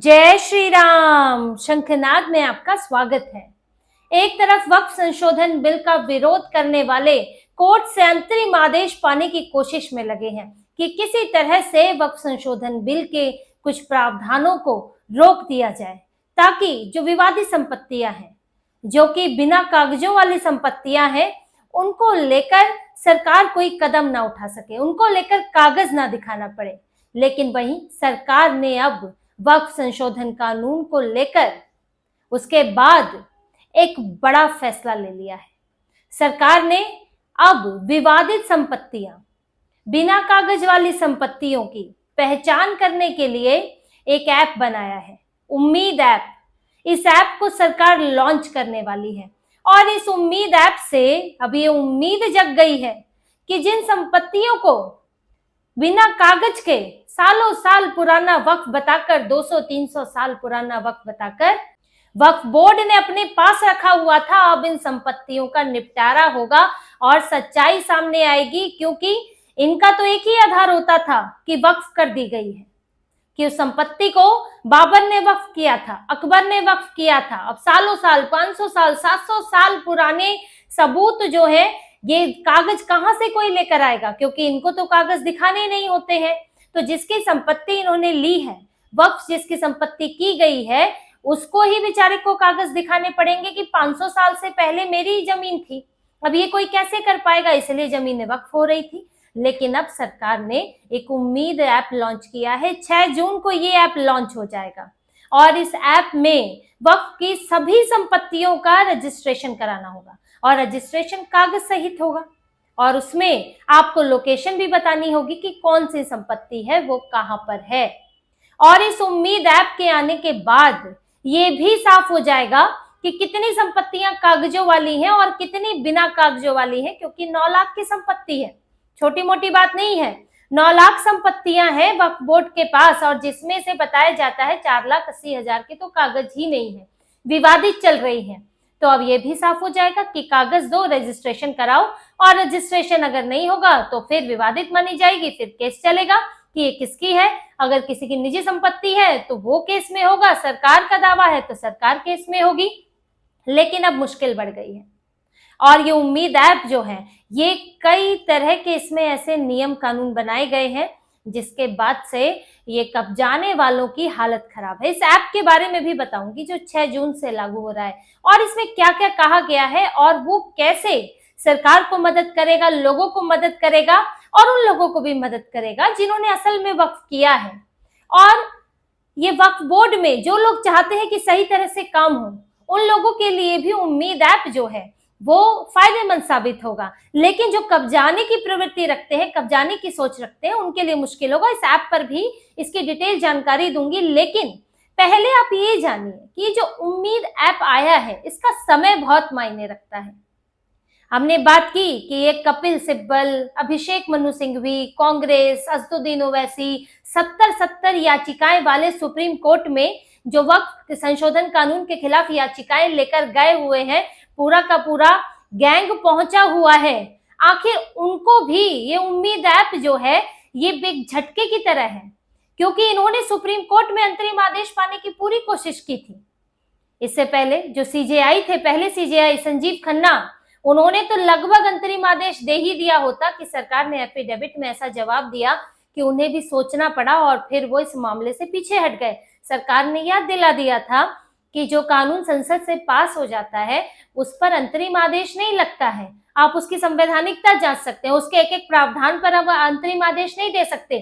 जय श्री राम। शंखनाद में आपका स्वागत है। एक तरफ वक्फ संशोधन बिल का विरोध करने वाले कोर्ट से अंतरिम आदेश पाने की कोशिश में लगे हैं कि किसी तरह से वक्फ संशोधन बिल के कुछ प्रावधानों को रोक दिया जाए ताकि जो विवादित संपत्तियां हैं, जो कि बिना कागजों वाली संपत्तियां हैं, उनको लेकर सरकार कोई कदम ना उठा सके, उनको लेकर कागज ना दिखाना पड़े। लेकिन वहीं सरकार ने अब वक्फ संशोधन कानून को लेकर उसके बाद एक बड़ा फैसला ले लिया है। सरकार ने अब विवादित संपत्तियां, बिना कागज वाली संपत्तियों की पहचान करने के लिए एक ऐप बनाया है, उम्मीद ऐप। इस ऐप को सरकार लॉन्च करने वाली है और इस उम्मीद ऐप से अब ये उम्मीद जग गई है कि जिन संपत्तियों को बिना कागज के सालों साल पुराना वक्फ बताकर, 200-300 साल पुराना वक्फ बताकर वक्फ बोर्ड ने अपने पास रखा हुआ था, अब इन संपत्तियों का निपटारा होगा और सच्चाई सामने आएगी। क्योंकि इनका तो एक ही आधार होता था कि वक्फ कर दी गई है, कि उस संपत्ति को बाबर ने वक्फ किया था, अकबर ने वक्फ किया था। अब सालों साल, 500 साल, 700 साल पुराने सबूत जो है, ये कागज कहां से कोई लेकर आएगा? क्योंकि इनको तो कागज दिखाने नहीं होते हैं। तो जिसकी संपत्ति इन्होंने ली है, वक्फ जिसकी संपत्ति की गई है, उसको ही बेचारे को कागज दिखाने पड़ेंगे कि 500 साल से पहले मेरी ही जमीन थी। अब ये कोई कैसे कर पाएगा? इसलिए जमीनें वक्फ हो रही थी। लेकिन अब सरकार ने एक उम्मीद ऐप लॉन्च किया है। 6 जून को ये ऐप लॉन्च हो जाएगा और इस ऐप में वक्फ की सभी संपत्तियों का रजिस्ट्रेशन कराना होगा और रजिस्ट्रेशन कागज सहित होगा और उसमें आपको लोकेशन भी बतानी होगी कि कौन सी संपत्ति है, वो कहां पर है। और इस उम्मीद ऐप के आने के बाद ये भी साफ हो जाएगा कि कितनी संपत्तियां कागजों वाली हैं और कितनी बिना कागजों वाली हैं, क्योंकि 9 लाख की संपत्ति है, छोटी मोटी बात नहीं है। 9 लाख संपत्तियां हैं वक्फ बोर्ड के पास और जिसमें से बताया जाता है 4,80,000 के तो कागज ही नहीं है, विवादित चल रही है। तो अब ये भी साफ हो जाएगा कि कागज दो, रजिस्ट्रेशन कराओ, और रजिस्ट्रेशन अगर नहीं होगा तो फिर विवादित मानी जाएगी, फिर केस चलेगा कि ये किसकी है। अगर किसी की निजी संपत्ति है तो वो केस में होगा, सरकार का दावा है तो सरकार केस में होगी। लेकिन अब मुश्किल बढ़ गई है और ये उम्मीद ऐप जो है, ये कई तरह के इसमें ऐसे नियम कानून बनाए गए हैं जिसके बाद से ये कब्जाने वालों की हालत खराब है। इस ऐप के बारे में भी बताऊंगी जो 6 जून से लागू हो रहा है और इसमें क्या क्या कहा गया है और वो कैसे सरकार को मदद करेगा, लोगों को मदद करेगा और उन लोगों को भी मदद करेगा जिन्होंने असल में वक्फ किया है। और ये वक्फ बोर्ड में जो लोग चाहते हैं कि सही तरह से काम हो, उन लोगों के लिए भी उम्मीद ऐप जो है वो फायदेमंद साबित होगा। लेकिन जो कब्जाने की प्रवृत्ति रखते हैं, कब्जाने की सोच रखते हैं, उनके लिए मुश्किल होगा। इस ऐप पर भी इसकी डिटेल जानकारी दूंगी, लेकिन पहले आप ये जानिए कि जो उम्मीद ऐप आया है इसका समय बहुत मायने रखता है। हमने बात की कि ये कपिल सिब्बल, अभिषेक मनु सिंघवी, कांग्रेस, असदुद्दीन ओवैसी 70 याचिकाएं वाले सुप्रीम कोर्ट में जो वक्फ संशोधन कानून के खिलाफ याचिकाएं लेकर गए हुए हैं, पूरा का पूरा गैंग पहुंचा हुआ है। आखिर उनको भी ये उम्मीद ऐप जो है ये बिग झटके की तरह है, क्योंकि इन्होंने सुप्रीम कोर्ट में अंतरिम आदेश पाने की पूरी कोशिश की थी। इससे पहले जो सीजेआई थे, पहले सीजेआई संजीव खन्ना, उन्होंने तो लगभग अंतरिम आदेश दे ही दिया होता कि सरकार ने एफिडेविट में ऐसा जवाब दिया कि उन्हें भी सोचना पड़ा और फिर वो इस मामले से पीछे हट गए। सरकार ने याद दिला दिया था कि जो कानून संसद से पास हो जाता है उस पर अंतरिम आदेश नहीं लगता है, आप उसकी संवैधानिकता जांच सकते हैं, उसके एक एक प्रावधान पर अब अंतरिम आदेश नहीं दे सकते।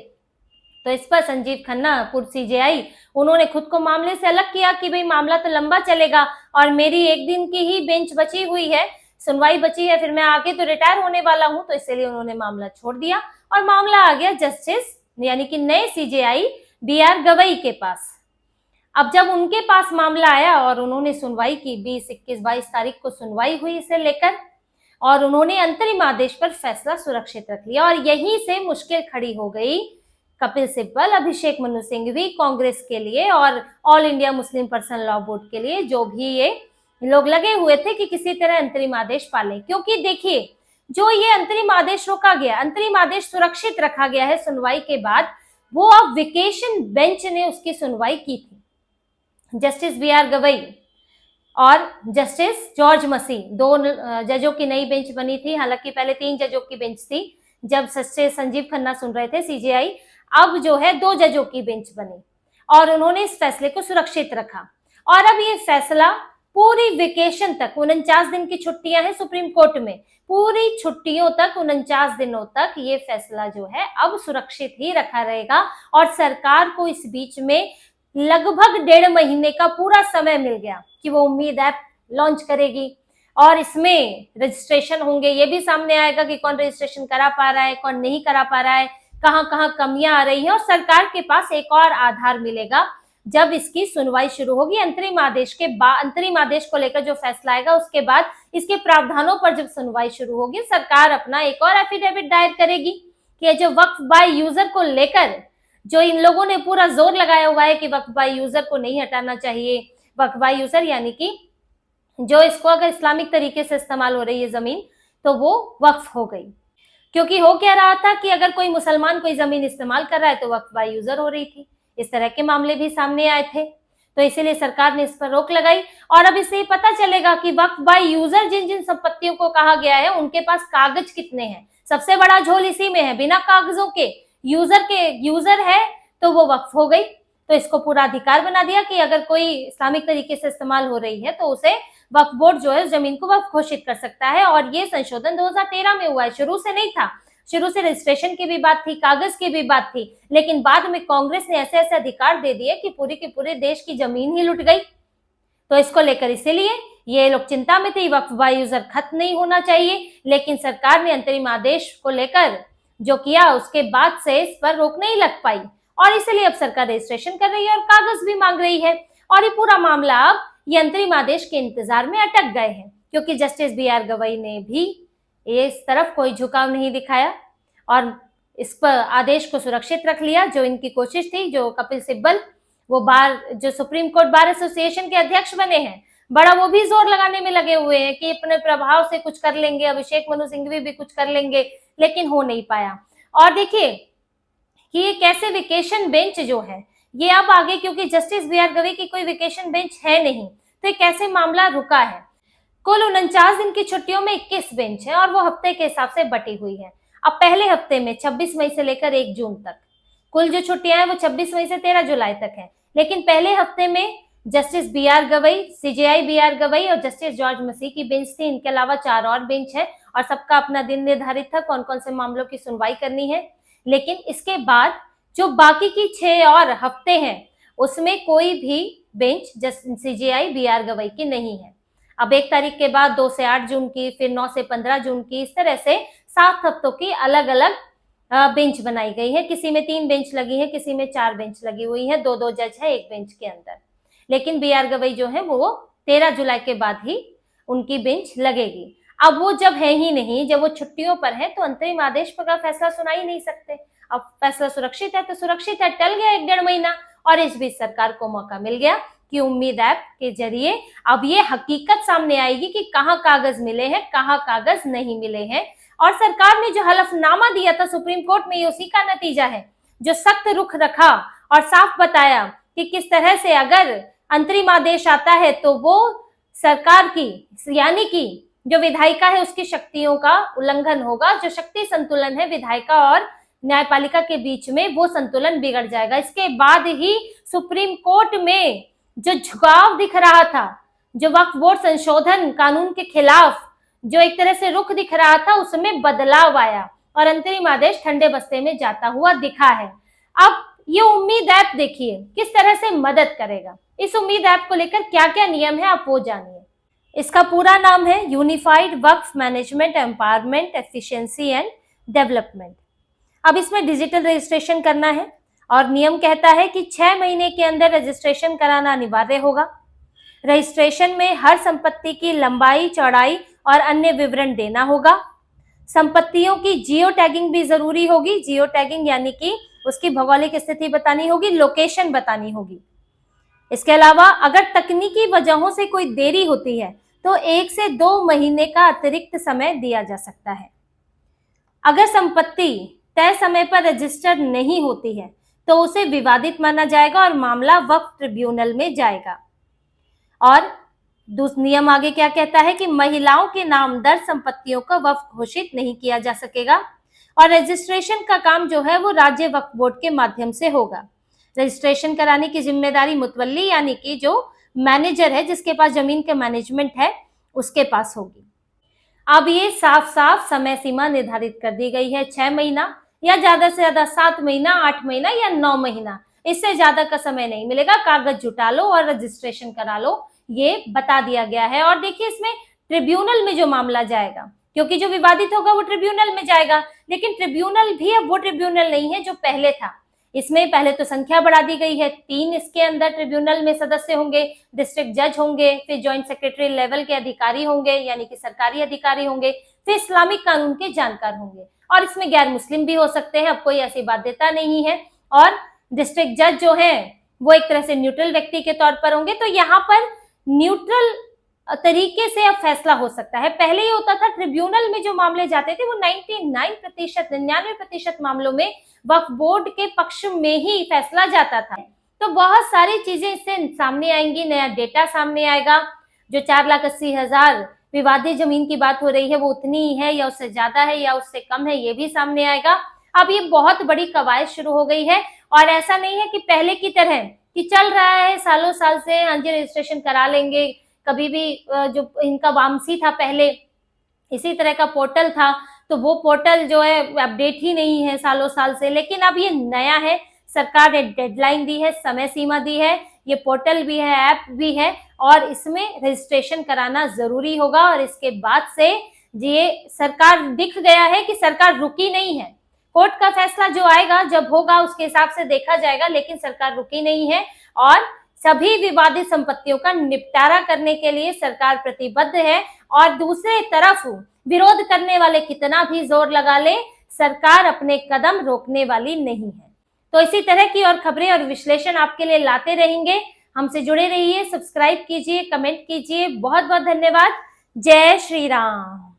तो इस पर संजीव खन्ना, पूर्व सीजेआई, उन्होंने खुद को मामले से अलग किया कि भाई मामला तो लंबा चलेगा और मेरी एक दिन की ही बेंच बची हुई है, सुनवाई बची है, फिर मैं आगे तो रिटायर होने वाला हूं, तो इसलिए उन्होंने मामला छोड़ दिया और मामला आ गया जस्टिस यानी कि नए सीजेआई BR गवई के पास। अब जब उनके पास मामला आया और उन्होंने सुनवाई की, 20, 21, 22 तारीख को सुनवाई हुई इसे लेकर, और उन्होंने अंतरिम आदेश पर फैसला सुरक्षित रख लिया और यहीं से मुश्किल खड़ी हो गई कपिल सिब्बल, अभिषेक मनु सिंघवी, कांग्रेस के लिए और all India Muslim personal law board के लिए, जो भी ये लोग लगे हुए थे कि किसी तरह अंतरिम आदेश पाले। क्योंकि देखिए, जो ये अंतरिम आदेश रोका गया, अंतरिम आदेश सुरक्षित रखा गया है सुनवाई के बाद, वो अब वेकेशन बेंच ने उसकी सुनवाई की थी। Justice B.R. गवई और जस्टिस जॉर्ज मसी, दो जजों की नई बेंच बनी थी। हालांकि पहले 3 जजों की बेंच थी जब जस्टिस संजीव खन्ना सुन रहे थे CJI। अब जो है 2 जजों की बेंच बनी और उन्होंने इस फैसले को सुरक्षित रखा। और अब ये फैसला पूरी वेकेशन तक, 49 दिन की छुट्टियां हैं सुप्रीम कोर्ट में, पूरी छुट्टियों तक 49 दिनों तक ये फैसला जो है अब सुरक्षित ही रखा रहेगा। और सरकार को इस बीच में लगभग 1.5 महीने का पूरा समय मिल गया कि वो उम्मीद ऐप लॉन्च करेगी और इसमें रजिस्ट्रेशन होंगे। ये भी सामने आएगा कि कौन रजिस्ट्रेशन करा पा रहा है, कौन नहीं करा पा रहा है, कहाँ कहाँ कमियां आ रही है। और सरकार के पास एक और आधार मिलेगा जब इसकी सुनवाई शुरू होगी अंतरिम आदेश को लेकर जो फैसला आएगा उसके बाद इसके प्रावधानों पर जब सुनवाई शुरू होगी, सरकार अपना एक और एफिडेविट दायर करेगी कि जो वक्फ बाय यूजर को लेकर जो इन लोगों ने पूरा जोर लगाया हुआ है कि वक्फ बाय यूजर को नहीं हटाना चाहिए। वक्फ बाय यूजर यानी कि जो इसको अगर इस्लामिक तरीके से इस्तेमाल हो रही है जमीन तो वो वक्फ हो गई। क्योंकि हो क्या रहा था कि अगर कोई मुसलमान कोई जमीन इस्तेमाल कर रहा है तो वक्फ बाय यूजर हो रही थी। इस तरह के मामले भी सामने आए थे, तो इसीलिए सरकार ने इस पर रोक लगाई। और अब इससे पता चलेगा कि वक्फ बाय यूजर जिन जिन संपत्तियों को कहा गया है उनके पास कागज कितने हैं। सबसे बड़ा झोल इसी में है, बिना कागजों के यूजर है तो वो वक्फ हो गई। तो इसको पूरा अधिकार बना दिया कि अगर कोई इस्लामिक तरीके से इस्तेमाल हो रही है तो उसे वक्फ बोर्ड जो है उस जमीन को वक्फ घोषित कर सकता है। और ये संशोधन 2013 में हुआ है, शुरू से नहीं था। शुरू से रजिस्ट्रेशन की भी बात थी, कागज की भी बात थी, लेकिन बाद में कांग्रेस ने ऐसे ऐसे अधिकार दे दिए कि पूरी की पूरे देश की जमीन ही लुट गई। तो इसको लेकर इसीलिए ये लोग चिंता में थे, वक्फ बाय यूजर खत्म नहीं होना चाहिए। लेकिन सरकार ने अंतरिम आदेश को लेकर जो किया उसके बाद से इस पर रोक नहीं लग पाई और इसलिए अब सरकार रजिस्ट्रेशन कर रही है और कागज भी मांग रही है। और ये पूरा मामला अब ये अंतरिम आदेश के इंतजार में अटक गए हैं क्योंकि जस्टिस B.R. गवई ने भी इस तरफ कोई झुकाव नहीं दिखाया और इस पर आदेश को सुरक्षित रख लिया। जो इनकी कोशिश थी, जो कपिल सिब्बल वो जो सुप्रीम कोर्ट बार एसोसिएशन के अध्यक्ष बने हैं, बड़ा वो भी जोर लगाने में लगे हुए हैं कि अपने प्रभाव से कुछ कर लेंगे, अभिषेक मनु सिंघवी भी कुछ कर लेंगे, लेकिन हो नहीं पाया। और देखिए कि ये कैसे वेकेशन बेंच जो है ये अब आगे, क्योंकि जस्टिस B.R. गवई की कोई वेकेशन बेंच है नहीं, तो ये कैसे मामला रुका है। कुल 49 दिन की छुट्टियों में 21 बेंच है और वो हफ्ते के हिसाब से बटी हुई है। अब पहले हफ्ते में 26 मई से लेकर 1 जून तक कुल जो छुट्टियां हैं वो 26 मई से 13 जुलाई तक है। लेकिन पहले हफ्ते में justice B.R. Gavai, CJI B.R. Gavai और जस्टिस जॉर्ज मसी की बेंच थी। इनके अलावा 4 और बेंच है और सबका अपना दिन निर्धारित था कौन कौन से मामलों की सुनवाई करनी है। लेकिन इसके बाद जो बाकी की 6 और हफ्ते हैं उसमें कोई भी बेंच CJI B.R. गवई की नहीं है। अब 1 तारीख के बाद 2 से 8 जून की, फिर 9 से 15 जून की, इस तरह से 7 हफ्तों की अलग अलग बेंच बनाई गई है। किसी में 3 बेंच लगी है, किसी में 4 बेंच लगी हुई है, 2-2 जज है एक बेंच के अंदर। लेकिन B.R. गवई जो है वो 13 जुलाई के बाद ही उनकी बेंच लगेगी। अब वो जब है ही नहीं, जब वो छुट्टियों पर है तो अंतरिम आदेश पर का फैसला सुना ही नहीं सकते। अब फैसला सुरक्षित है तो सुरक्षित है, टल गया 1-1.5 महीना और इस बीच सरकार को मौका मिल गया कि उम्मीद ऐप के जरिए अब ये हकीकत सामने आएगी कि कहाँ कागज मिले हैं, कहाँ कागज नहीं मिले हैं। और सरकार ने जो हलफनामा दिया था सुप्रीम कोर्ट में, ये उसी का नतीजा है, जो सख्त रुख रखा और साफ बताया कि किस तरह से अगर अंतरिम आदेश आता है तो वो सरकार की यानी कि जो विधायिका है उसकी शक्तियों का उल्लंघन होगा। जो शक्ति संतुलन है विधायिका और न्यायपालिका के बीच में, वो संतुलन बिगड़ जाएगा। इसके बाद ही सुप्रीम कोर्ट में जो झुकाव दिख रहा था, जो वक्फ बोर्ड संशोधन कानून के खिलाफ जो एक तरह से रुख दिख रहा था, उसमें बदलाव आया और अंतरिम आदेश ठंडे बस्ते में जाता हुआ दिखा है। अब ये उम्मीद ऐप देखिए किस तरह से मदद करेगा। इस उम्मीद ऐप को लेकर क्या क्या नियम है आप वो जानिए। इसका पूरा नाम है unified Waqf management empowerment efficiency and development. अब इसमें डिजिटल रजिस्ट्रेशन करना है और नियम कहता है कि 6 महीने के अंदर रजिस्ट्रेशन कराना अनिवार्य होगा। रजिस्ट्रेशन में हर संपत्ति की लंबाई, चौड़ाई और अन्य विवरण देना होगा। संपत्तियों की जियो टैगिंग भी जरूरी होगी। जियो टैगिंग यानी कि उसकी भौगोलिक स्थिति बतानी होगी, लोकेशन बतानी होगी। इसके अलावा अगर तकनीकी वजहों से कोई देरी होती है तो 1 से 2 महीने का अतिरिक्त समय दिया जा सकता है। अगर संपत्ति तय समय पर रजिस्टर्ड नहीं होती है तो उसे विवादित माना जाएगा और मामला वक्फ ट्रिब्यूनल में जाएगा। और नियम आगे क्या कहता है कि महिलाओं के नाम दर्ज संपत्तियों का वक्फ घोषित नहीं किया जा सकेगा और रजिस्ट्रेशन का काम जो है वो राज्य वक्फ बोर्ड के माध्यम से होगा। रजिस्ट्रेशन कराने की जिम्मेदारी मुतवल्ली यानी कि जो मैनेजर है, जिसके पास जमीन के मैनेजमेंट है, उसके पास होगी। अब ये साफ साफ समय सीमा निर्धारित कर दी गई है, 6 महीना या ज्यादा से ज्यादा 7 महीना, 8 महीना या 9 महीना, इससे ज्यादा का समय नहीं मिलेगा। कागज जुटा लो और रजिस्ट्रेशन करा लो, ये बता दिया गया है। और देखिए इसमें ट्रिब्यूनल में जो मामला जाएगा, क्योंकि जो विवादित होगा वो ट्रिब्यूनल में जाएगा, लेकिन ट्रिब्यूनल भी अब वो ट्रिब्यूनल नहीं है जो पहले था। इसमें पहले तो संख्या बढ़ा दी गई है, 3 इसके अंदर ट्रिब्यूनल में सदस्य होंगे, डिस्ट्रिक्ट जज होंगे, फिर ज्वाइंट सेक्रेटरी लेवल के अधिकारी होंगे यानी कि सरकारी अधिकारी होंगे, फिर इस्लामिक कानून के जानकार होंगे, और इसमें गैर मुस्लिम भी हो सकते हैं, अब कोई ऐसी बाध्यता नहीं है। और डिस्ट्रिक्ट जज जो है वो एक तरह से न्यूट्रल व्यक्ति के तौर पर होंगे। तो यहाँ पर न्यूट्रल तरीके से अब फैसला हो सकता है। पहले ये होता था ट्रिब्यूनल में जो मामले जाते थे वो 99% मामलों में वक्फ बोर्ड के पक्ष में ही फैसला जाता था। तो बहुत सारी चीजें इससे सामने आएंगी, नया डेटा सामने आएगा। जो 4,80,000 विवादित जमीन की बात हो रही है वो उतनी ही है या उससे ज्यादा है या उससे कम है, ये भी सामने आएगा। अब ये बहुत बड़ी कवायद शुरू हो गई है और ऐसा नहीं है कि पहले की तरह कि चल रहा है सालों साल से, हाँ जी रजिस्ट्रेशन करा लेंगे, कभी भी जो इनका वामसी था पहले इसी तरह का पोर्टल था, तो वो पोर्टल जो है अपडेट ही नहीं है सालों साल से। लेकिन अब ये नया है, सरकार ने डेडलाइन दी है, समय सीमा दी है, ये पोर्टल भी है, ऐप भी है और इसमें रजिस्ट्रेशन कराना जरूरी होगा। और इसके बाद से ये सरकार दिख गया है कि सरकार रुकी नहीं है। कोर्ट का फैसला जो आएगा जब होगा उसके हिसाब से देखा जाएगा, लेकिन सरकार रुकी नहीं है और सभी विवादित संपत्तियों का निपटारा करने के लिए सरकार प्रतिबद्ध है। और दूसरे तरफ विरोध करने वाले कितना भी जोर लगा ले, सरकार अपने कदम रोकने वाली नहीं है। तो इसी तरह की और खबरें और विश्लेषण आपके लिए लाते रहेंगे। हमसे जुड़े रहिए, सब्सक्राइब कीजिए, कमेंट कीजिए। बहुत बहुत धन्यवाद। जय श्री राम।